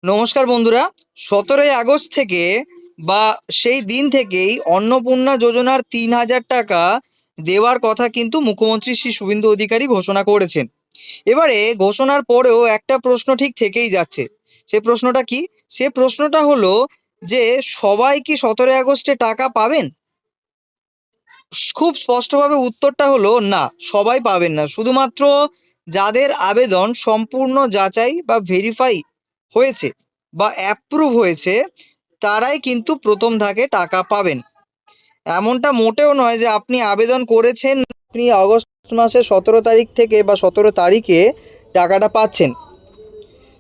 নমস্কার বন্ধুরা। 17ই আগস্ট থেকে বা সেই দিন থেকেই অন্নপূর্ণা যোজনার 3,000 টাকা দেওয়ার কথা কিন্তু মুখ্যমন্ত্রী শ্রী শুভেন্দু অধিকারী ঘোষণা করেছেন। এবারে ঘোষণার পরেও একটা প্রশ্ন ঠিক থেকেই যাচ্ছে। সে প্রশ্নটা কি? সে প্রশ্নটা হলো যে সবাই কি 17ই আগস্টে টাকা পাবেন? খুব স্পষ্টভাবে উত্তরটা হলো না, সবাই পাবেন না। শুধুমাত্র যাদের আবেদন সম্পূর্ণ যাচাই বা ভেরিফাই হয়েছে বা অ্যাপ্রুভ হয়েছে তারাই কিন্তু প্রথম ধাপে টাকা পাবেন। এমনটা মোটেও নয় যে আপনি আবেদন করেছেন, আপনি আগস্ট মাসের 17 তারিখ থেকে বা 17 তারিখে টাকাটা পাচ্ছেন।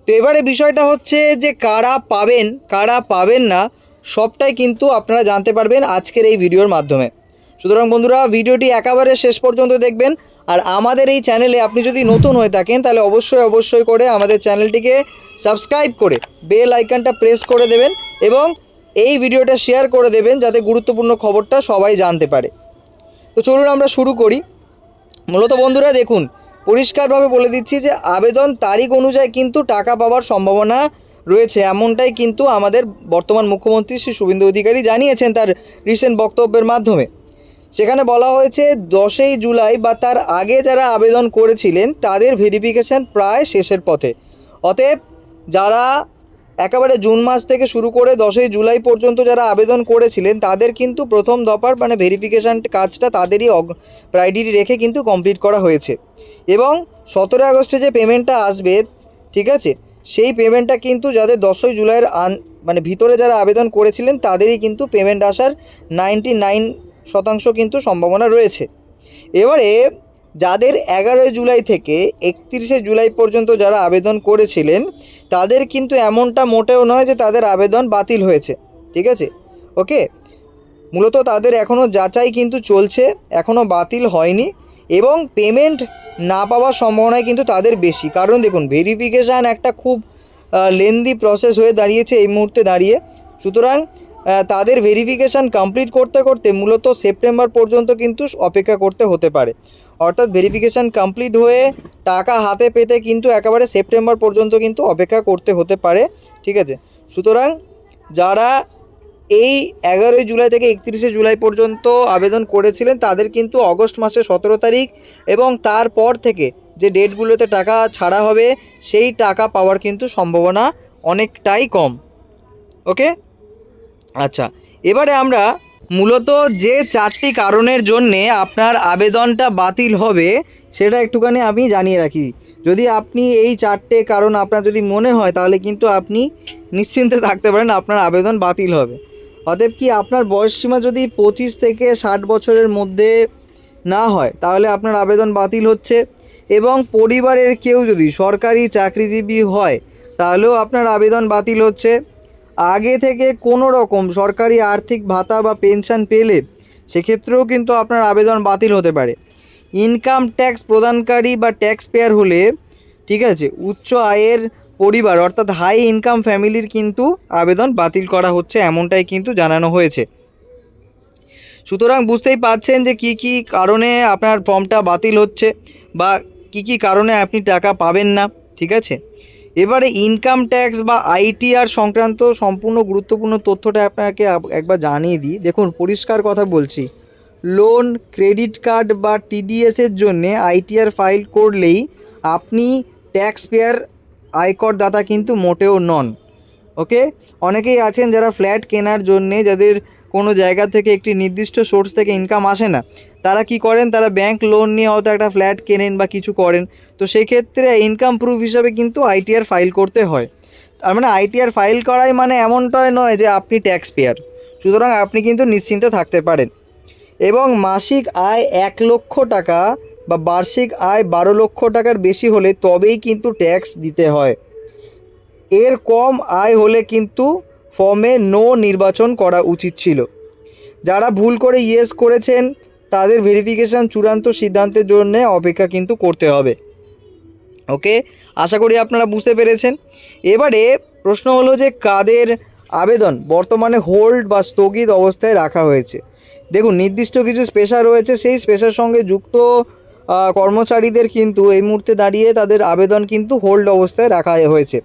তো এবারে বিষয়টা হচ্ছে যে কারা পাবেন কারা পাবেন না সবটাই কিন্তু আপনারা জানতে পারবেন আজকের এই ভিডিওর মাধ্যমে। সুতরাং বন্ধুরা, ভিডিওটি একেবারে শেষ পর্যন্ত দেখবেন। আর আমাদের এই চ্যানেলে আপনি যদি নতুন হয়ে থাকেন তাহলে অবশ্যই করে আমাদের চ্যানেলটিকে সাবস্ক্রাইব করে বেল আইকনটা প্রেস করে দেবেন এবং এই ভিডিওটা শেয়ার করে দেবেন যাতে গুরুত্বপূর্ণ খবরটা সবাই জানতে পারে। তো চলুন আমরা শুরু করি। মূলত বন্ধুরা দেখুন, পরিষ্কারভাবে বলে দিচ্ছি যে আবেদন তারিখ অনুযায়ী কিন্তু টাকা পাওয়ার সম্ভাবনা রয়েছে, এমনটাই কিন্তু আমাদের বর্তমান মুখ্যমন্ত্রী শ্রী শুভেন্দু অধিকারী জানিয়েছেন তার রিসেন্ট বক্তব্যের মাধ্যমে। সেখানে বলা হয়েছে 10ই জুলাই বা তার আগে যারা আবেদন করেছিলেন তাদের ভেরিফিকেশান প্রায় শেষের পথে। অতএব যারা একেবারে জুন মাস থেকে শুরু করে 10ই জুলাই পর্যন্ত যারা আবেদন করেছিলেন তাদের কিন্তু প্রথম দফার ভেরিফিকেশান কাজটা তাদেরই প্রায়োরিটি রেখে কিন্তু কমপ্লিট করা হয়েছে। এবং 17 আগস্টে যে পেমেন্টটা আসবে, ঠিক আছে, সেই পেমেন্টটা কিন্তু যাদের 10ই জুলাইয়ের ভিতরে যারা আবেদন করেছিলেন তাদেরই কিন্তু পেমেন্ট আসার 99% কিন্তু সম্ভাবনা রয়েছে। এবারে যাদের 11ই জুলাই থেকে 31শে জুলাই পর্যন্ত যারা আবেদন করেছিলেন তাদের কিন্তু এমনটা মোটেও নয় যে তাদের আবেদন বাতিল হয়েছে, ঠিক আছে, ওকে। মূলত তাদের এখনও যাচাই কিন্তু চলছে, এখনও বাতিল হয়নি এবং পেমেন্ট না পাওয়ার সম্ভাবনাই কিন্তু তাদের বেশি। কারণ দেখুন, ভেরিফিকেশান একটা খুব লেন্দি প্রসেস হয়ে দাঁড়িয়েছে এই মুহূর্তে দাঁড়িয়ে। সুতরাং তাদের ভেরিফিকেশান কমপ্লিট করতে করতে মূলত সেপ্টেম্বর পর্যন্ত কিন্তু অপেক্ষা করতে হতে পারে। অর্থাৎ ভেরিফিকেশান কমপ্লিট হয়ে টাকা হাতে পেতে কিন্তু একেবারে সেপ্টেম্বর পর্যন্ত কিন্তু অপেক্ষা করতে হতে পারে, ঠিক আছে। সুতরাং যারা এই 11ই জুলাই থেকে 31শে জুলাই পর্যন্ত আবেদন করেছিলেন তাদের কিন্তু অগস্ট মাসের 17 তারিখ এবং তারপর থেকে যে ডেটগুলোতে টাকা ছাড়া হবে সেই টাকা পাওয়ার কিন্তু সম্ভাবনা অনেকটাই কম, ওকে। আচ্ছা, এবারে আমরা মূলত যে 4টি কারণের জন্যে আপনার আবেদনটা বাতিল হবে সেটা একটুখানি আমি জানিয়ে রাখি। যদি আপনি এই 4টে কারণ আপনার যদি মনে হয় তাহলে কিন্তু আপনি নিশ্চিন্তে থাকতে পারেন আপনার আবেদন বাতিল হবে। অতএব কি আপনার বয়সসীমা যদি 25 থেকে 60 বছরের মধ্যে না হয় তাহলে আপনার আবেদন বাতিল হচ্ছে, এবং পরিবারের কেউ যদি সরকারি চাকরিজীবী হয় তাহলেও আপনার আবেদন বাতিল হচ্ছে। আগে থেকে কোনো রকম সরকারি আর্থিক ভাতা বা পেনশন পেলে সেক্ষেত্রেও কিন্তু আপনার আবেদন বাতিল হতে পারে। ইনকাম ট্যাক্স প্রদানকারী বা ট্যাক্স পেয়ার হলে, ঠিক আছে, উচ্চ আয়ের পরিবার অর্থাৎ হাই ইনকাম ফ্যামিলির কিন্তু আবেদন বাতিল করা হচ্ছে, এমনটাই কিন্তু জানানো হয়েছে। সুতরাং বুঝতেই পারছেন যে কি কি কারণে আপনার ফর্মটা বাতিল হচ্ছে বা কি কারণে আপনি টাকা পাবেন না, ঠিক আছে। এবারে ইনকাম ট্যাক্স বা আইটিআর সংক্রান্ত সম্পূর্ণ গুরুত্বপূর্ণ তথ্যটা আপনাকে একবার জানিয়ে দিই। দেখুন, পরিষ্কার কথা বলছি, লোন, ক্রেডিট কার্ড বা টিডিএসের জন্যে আইটিআর ফাইল করলেই আপনি ট্যাক্স পেয়ার আয়করদাতা কিন্তু মোটেও নন, ওকে। অনেকেই আছেন যারা ফ্ল্যাট কেনার জন্যে, যাদের কোনো জায়গা থেকে একটি নির্দিষ্ট সোর্স থেকে ইনকাম আসে না, তারা কি করেন, তারা ব্যাংক লোন নিয়ে হয়তো একটা ফ্ল্যাট কেনেন বা কিছু করেন। তো সেই ক্ষেত্রে ইনকাম প্রুফ হিসাবে কিন্তু আইটিআর ফাইল করতে হয়। তার মানে আইটিআর ফাইল করাই মানে এমনটাই নয় যে আপনি ট্যাক্স পেয়ার। সুতরাং আপনি কিন্তু নিশ্চিন্তে থাকতে পারেন। এবং মাসিক আয় 1 লক্ষ টাকা বা বার্ষিক আয় 12 লক্ষ টাকার বেশি হলে তবেই কিন্তু ট্যাক্স দিতে হয়। এর কম আয় হলে কিন্তু ফর্মে নো নির্বাচন করা উচিত ছিল। যারা ভুল করে ইয়েস করেছেন তাদের ভেরিফিকেশান চূড়ান্ত সিদ্ধান্তের জন্য অপেক্ষা কিন্তু করতে হবে, ওকে। আশা করি আপনারা বুঝতে পেরেছেন। এবারে প্রশ্ন হলো যে কাদের আবেদন বর্তমানে হোল্ড বা স্থগিত অবস্থায় রাখা হয়েছে। দেখুন, নির্দিষ্ট কিছু স্পেশাল রয়েছে, সেই স্পেশাল সঙ্গে যুক্ত কর্মচারীদের কিন্তু এই মুহূর্তে দাঁড়িয়ে তাদের আবেদন কিন্তু হোল্ড অবস্থায় রাখা হয়েছে।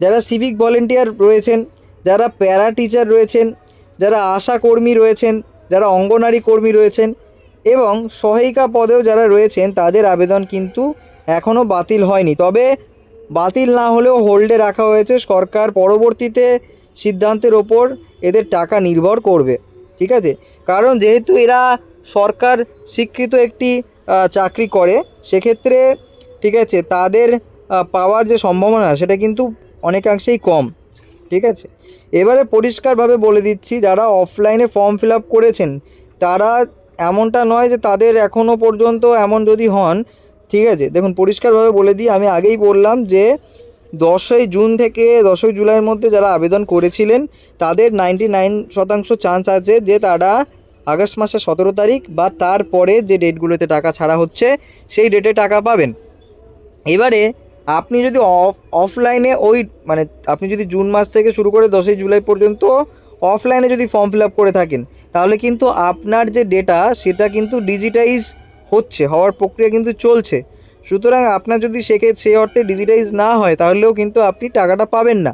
যারা সিভিক ভলেন্টিয়ার রয়েছেন, যারা প্যারা টিচার রয়েছেন, যারা আশা কর্মী রয়েছেন, যারা অঙ্গনারী কর্মী রয়েছেন এবং সহায়িকা পদেও যারা রয়েছেন, তাদের আবেদন কিন্তু এখনও বাতিল হয়নি। তবে বাতিল না হলেও হোল্ডে রাখা হয়েছে। সরকার পরবর্তীতে সিদ্ধান্তের ওপর এদের টাকা নির্ভর করবে, ঠিক আছে? কারণ যেহেতু এরা সরকার স্বীকৃত একটি চাকরি করে, সেক্ষেত্রে ঠিক আছে তাদের পাওয়ার যে সম্ভাবনা সেটা কিন্তু অনেকাংশেই কম, ঠিক আছে? এবারে পরিষ্কারভাবে বলে দিচ্ছি, যারা অফলাইনে ফর্ম ফিল আপ করেছেন তারা, এমনটা নয় যে তাদের এখনও পর্যন্ত এমন যদি হন, ঠিক আছে? দেখুন পরিষ্কারভাবে বলে দিই, আমি আগেই বললাম যে 10ই জুন থেকে 10ই জুলাইয়ের মধ্যে যারা আবেদন করেছিলেন তাদের 99% চান্স আছে যে তারা আগস্ট মাসের 17 তারিখ বা তারপরে যে ডেটগুলোতে টাকা ছাড়া হচ্ছে সেই ডেটে টাকা পাবেন। এবারে আপনি যদি অফলাইনে ওই মানে আপনি যদি জুন মাস থেকে শুরু করে 10ই জুলাই পর্যন্ত অফলাইনে যদি ফর্ম ফিল আপ করে থাকেন, তাহলে কিন্তু আপনার যে ডেটা সেটা কিন্তু ডিজিটাইজ হওয়ার প্রক্রিয়া কিন্তু চলছে। সুতরাং আপনার যদি সেই অর্থে ডিজিটাইজ না হয় তাহলেও কিন্তু আপনি টাকাটা পাবেন না,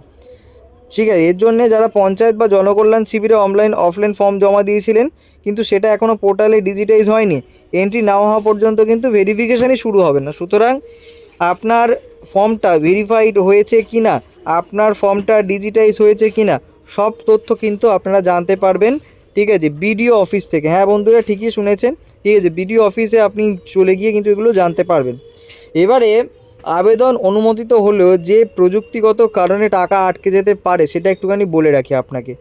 ঠিক আছে? এর জন্যে যারা পঞ্চায়েত বা জনকল্যাণ শিবিরে অফলাইন ফর্ম জমা দিয়েছিলেন কিন্তু সেটা এখনও পোর্টালে ডিজিটাইজ হয়নি, এন্ট্রি না হওয়া পর্যন্ত কিন্তু ভেরিফিকেশানই শুরু হবে না। সুতরাং আপনার ফর্মটা ভেরিফাইড হয়েছে কি না, আপনার ফর্মটা ডিজিটাইজ হয়েছে কি না, সব তথ্য কিন্তু আপনারা জানতে পারবেন, ঠিক আছে, বিডিও অফিস থেকে। হ্যাঁ বন্ধুরা, ঠিকই শুনেছেন, ঠিক আছে, বিডিও অফিসে আপনি চলে গিয়ে কিন্তু এগুলো জানতে পারবেন। এবারে আবেদন অনুমোদিত হলেও যে প্রযুক্তিগত কারণে টাকা আটকে যেতে পারে সেটা একটুখানি বলে রাখি আপনাকে।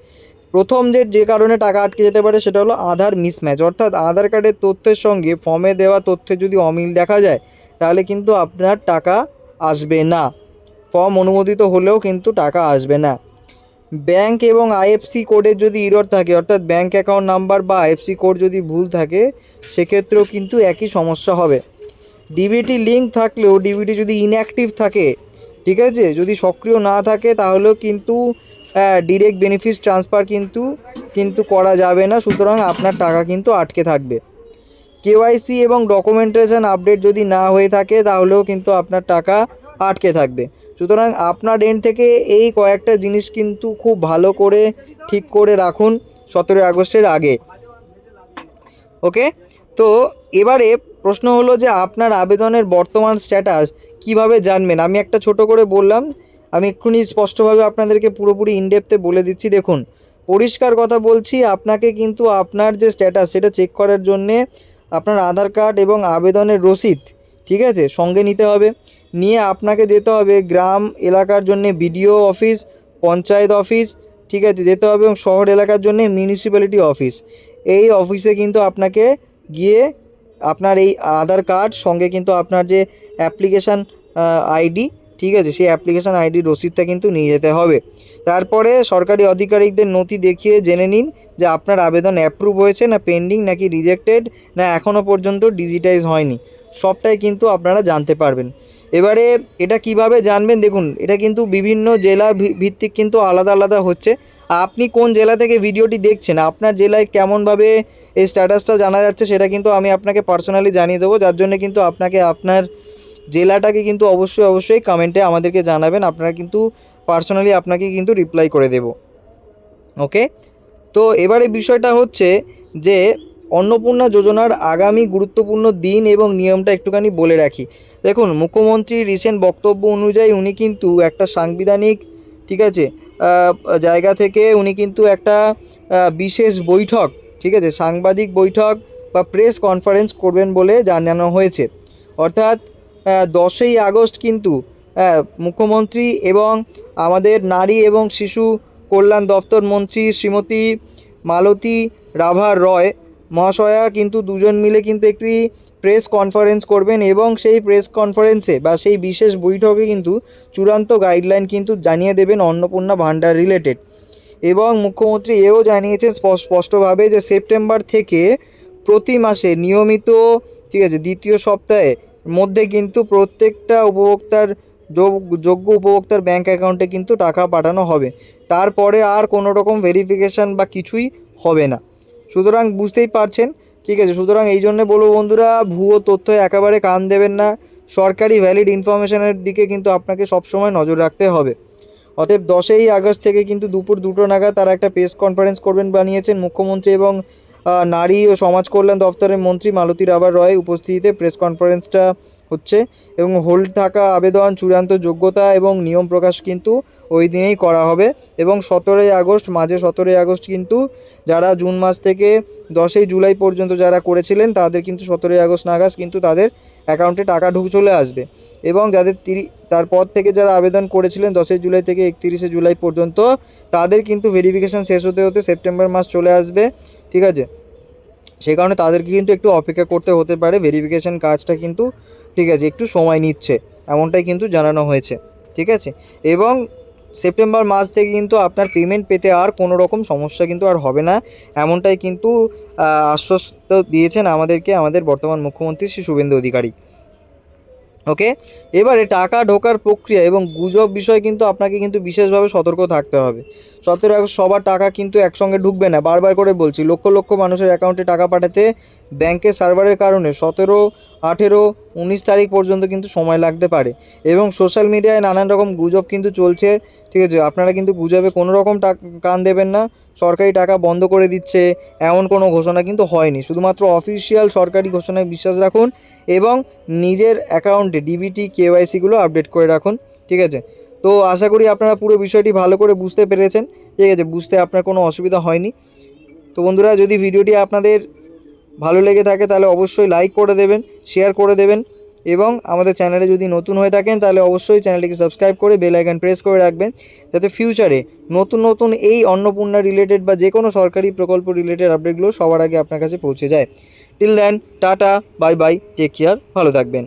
প্রথম যে কারণে টাকা আটকে যেতে পারে সেটা হলো আধার মিসম্যাচ, অর্থাৎ আধার কার্ডের তথ্যের সঙ্গে ফর্মে দেওয়া তথ্যে যদি অমিল দেখা যায় তাহলে কিন্তু আপনার টাকা আসবে না, ফর্ম অনুমোদিত হলেও কিন্তু টাকা আসবে না। ব্যাংক এবং আইএফসি কোডের যদি ইরর থাকে, অর্থাৎ ব্যাংক অ্যাকাউন্ট নাম্বার বা আইএফসি কোড যদি ভুল থাকে সেক্ষেত্রেও কিন্তু একই সমস্যা হবে। ডিবিটি লিঙ্ক থাকলেও ডিবিটি যদি ইনঅ্যাক্টিভ থাকে, ঠিক আছে, যদি সক্রিয় না থাকে তাহলেও কিন্তু ডিরেক্ট বেনিফিট ট্রান্সফার কিন্তু করা যাবে না। সুতরাং আপনার টাকা কিন্তু আটকে থাকবে। কেওয়াইসি এবং ডকুমেন্টেশন আপডেট যদি না হয়ে থাকে তাহলেও কিন্তু আপনার টাকা আটকে থাকবে। সুতরাং আপনার এন্ড থেকে এই কয়েকটা জিনিস কিন্তু খুব ভালো করে ঠিক করে রাখুন 17 আগস্টের আগে। ওকে, তো এবারে প্রশ্ন হলো যে আপনার আবেদনের বর্তমান স্ট্যাটাস কিভাবে জানবেন। আমি একটা ছোট করে বললাম, আমি এক্ষুনি স্পষ্টভাবে আপনাদেরকে পুরোপুরি ইনডেপথে বলে দিচ্ছি। দেখুন, পরিষ্কার কথা বলছি, আপনাকে কিন্তু আপনার যে স্ট্যাটাস সেটা চেক করার জন্যে আপনার আধার কার্ড এবং আবেদনের রসিদ, ঠিক আছে, সঙ্গে নিতে হবে। নিয়ে আপনাকে যেতে হবে গ্রাম এলাকার জন্যে বিডিও অফিস, পঞ্চায়েত অফিস, ঠিক আছে, যেতে হবে, এবং শহর এলাকার জন্যে মিউনিসিপ্যালিটি অফিস। এই অফিসে কিন্তু আপনাকে গিয়ে আপনার এই আধার কার্ড সঙ্গে কিন্তু আপনার যে অ্যাপ্লিকেশান আইডি, ঠিক আছে, সেই অ্যাপ্লিকেশান আইডির রসিদটা কিন্তু নিয়ে যেতে হবে। তারপরে সরকারি আধিকারিকদের নথি দেখিয়ে জেনে নিন যে আপনার আবেদন অ্যাপ্রুভ হয়েছে না পেন্ডিং নাকি রিজেক্টেড না এখনও পর্যন্ত ডিজিটাইজ হয়নি, সবটাই কিন্তু আপনারা জানতে পারবেন। এবারে এটা কিভাবে জানবেন, দেখুন এটা কিন্তু বিভিন্ন জেলা ভিত্তিক কিন্তু আলাদা আলাদা হচ্ছে। আপনি কোন জেলা থেকে ভিডিওটি দেখছেন, আপনার জেলায় কেমনভাবে এই স্ট্যাটাসটা জানা যাচ্ছে সেটা কিন্তু আমি আপনাকে পার্সোনালি জানিয়ে দেবো, যার জন্য কিন্তু আপনাকে আপনার জেলাটাকে কিন্তু অবশ্যই কমেন্টে আমাদেরকে জানাবেন, আপনারা কিন্তু পার্সোনালি আপনাকে কিন্তু রিপ্লাই করে দেব। ওকে, তো এবারে বিষয়টা হচ্ছে যে অন্নপূর্ণা যোজনার আগামী গুরুত্বপূর্ণ দিন এবং নিয়মটা একটুখানি বলে রাখি। দেখুন, মুখ্যমন্ত্রীর রিসেন্ট বক্তব্য অনুযায়ী উনি কিন্তু একটা সাংবিধানিক, ঠিক আছে, জায়গা থেকে উনি কিন্তু একটা বিশেষ বৈঠক, ঠিক আছে, সাংবাদিক বৈঠক বা প্রেস কনফারেন্স করবেন বলে জানানো হয়েছে। অর্থাৎ 10ই আগস্ট কিন্তু মুখ্যমন্ত্রী এবং আমাদের নারী এবং শিশু কল্যাণ দপ্তর মন্ত্রী শ্রীমতী মালতী রাভা রয় মহাশয়া কিন্তু দুজন মিলে কিন্তু একটি প্রেস কনফারেন্স করবেন এবং সেই প্রেস কনফারেন্সে বা সেই বিশেষ বৈঠকে কিন্তু চূড়ান্ত গাইডলাইন কিন্তু জানিয়ে দেবেন অন্নপূর্ণা ভাণ্ডার রিলেটেড। এবং মুখ্যমন্ত্রী এও জানিয়েছেন স্পষ্টভাবে যে সেপ্টেম্বর থেকে প্রতি মাসে নিয়মিত, ঠিক আছে, দ্বিতীয় সপ্তাহে মধ্যে কিন্তু প্রত্যেকটা উপভোক্তার যোগ্য উপভোক্তার ব্যাঙ্ক অ্যাকাউন্টে কিন্তু টাকা পাঠানো হবে। তারপরে আর কোনো রকম ভেরিফিকেশান বা কিছুই হবে না। সুতরাং বুঝতেই পারছেন, ঠিক আছে। সুতরাং এই জন্য বলবো বন্ধুরা, ভুয়ো তথ্য একেবারে কান দেবেন না, সরকারি ভ্যালিড ইনফরমেশানের দিকে কিন্তু আপনাকে সবসময় নজর রাখতে হবে। অতএব 10ই আগস্ট থেকে কিন্তু দুপুর 2টো নাগাদ তারা একটা প্রেস কনফারেন্স করবেন বানিয়েছেন মুখ্যমন্ত্রী এবং নারী ও সমাজ কল্যাণ দপ্তরের মন্ত্রী মালতী রাবার রয় উপস্থিতিতে প্রেস কনফারেন্সটা হচ্ছে এবং হোল্ড থাকা আবেদন চূড়ান্ত যোগ্যতা এবং নিয়ম প্রকাশ কিন্তু ওই দিনেই করা হবে এবং 17ই আগস্ট মাঝে 17ই আগস্ট কিন্তু যারা জুন মাস থেকে 10ই জুলাই পর্যন্ত যারা করেছিলেন তাদের কিন্তু 17ই আগস্ট নাগাদ কিন্তু তাদের অ্যাকাউন্টে টাকা চলে আসবে এবং যাদের তারপর থেকে যারা আবেদন করেছিলেন 10ই জুলাই থেকে 31শে জুলাই পর্যন্ত তাদের কিন্তু ভেরিফিকেশান শেষ হতে হতে সেপ্টেম্বর মাস চলে আসবে, ঠিক আছে। সেই কারণে তাদেরকে কিন্তু একটু অপেক্ষা করতে হতে পারে, ভেরিফিকেশান কাজটা কিন্তু ঠিক আছে একটু সময় নিচ্ছে এমনটাই কিন্তু জানানো হয়েছে, ঠিক আছে। এবং সেপ্টেম্বর মাস থেকে কিন্তু আপনার পেমেন্ট পেতে আর কোনো রকম সমস্যা কিন্তু আর হবে না, এমনটাই কিন্তু আশ্বস্ত দিয়েছেন আমাদেরকে আমাদের বর্তমান মুখ্যমন্ত্রী শ্রী শুভেন্দু অধিকারী। ওকে, এবারে টাকা ঢোকার প্রক্রিয়া এবং গুজব বিষয়ে কিন্তু আপনাকে কিন্তু বিশেষভাবে সতর্ক থাকতে হবে। 17 আগস্ট সবার টাকা কিন্তু একসঙ্গে ঢুকবে না, বারবার করে বলছি। লক্ষ লক্ষ মানুষের অ্যাকাউন্টে টাকা পাঠাতে ব্যাংকের সার্ভারের কারণে 17, 18, 19 তারিখ পর্যন্ত কিন্তু সময় লাগতে পারে এবং সোশ্যাল মিডিয়ায় নানান রকম গুজব কিন্তু চলছে, ঠিক আছে। আপনারা কিন্তু গুজবে কোনো রকম কান দেবেন না। সরকারি টাকা বন্ধ করে দিচ্ছে এমন কোনো ঘোষণা কিন্তু হয়নি, শুধুমাত্র অফিসিয়াল সরকারি ঘোষণায় বিশ্বাস রাখুন এবং নিজের অ্যাকাউন্টে ডিবিটি কেওয়াইসিগুলো আপডেট করে রাখুন, ঠিক আছে। তো আশা করি আপনারা পুরো বিষয়টি ভালো করে বুঝতে পেরেছেন, ঠিক আছে, বুঝতে আপনার কোনো অসুবিধা হয়নি। তো বন্ধুরা, যদি ভিডিওটি আপনাদের ভালো লেগে থাকে তাহলে অবশ্যই লাইক করে দেবেন, শেয়ার করে দেবেন এবং আমাদের চ্যানেলে যদি নতুন হয়ে থাকেন তাহলে অবশ্যই চ্যানেলটিকে সাবস্ক্রাইব করে বেল আইকন প্রেস করে রাখবেন, যাতে ফিউচারে নতুন নতুন এই অন্নপূর্ণা রিলেটেড বা যে কোনো সরকারি প্রকল্প রিলেটেড আপডেটগুলো সবার আগে আপনার কাছে পৌঁছে যায়। Till then, tata, bye bye, take care, ভালো থাকবেন।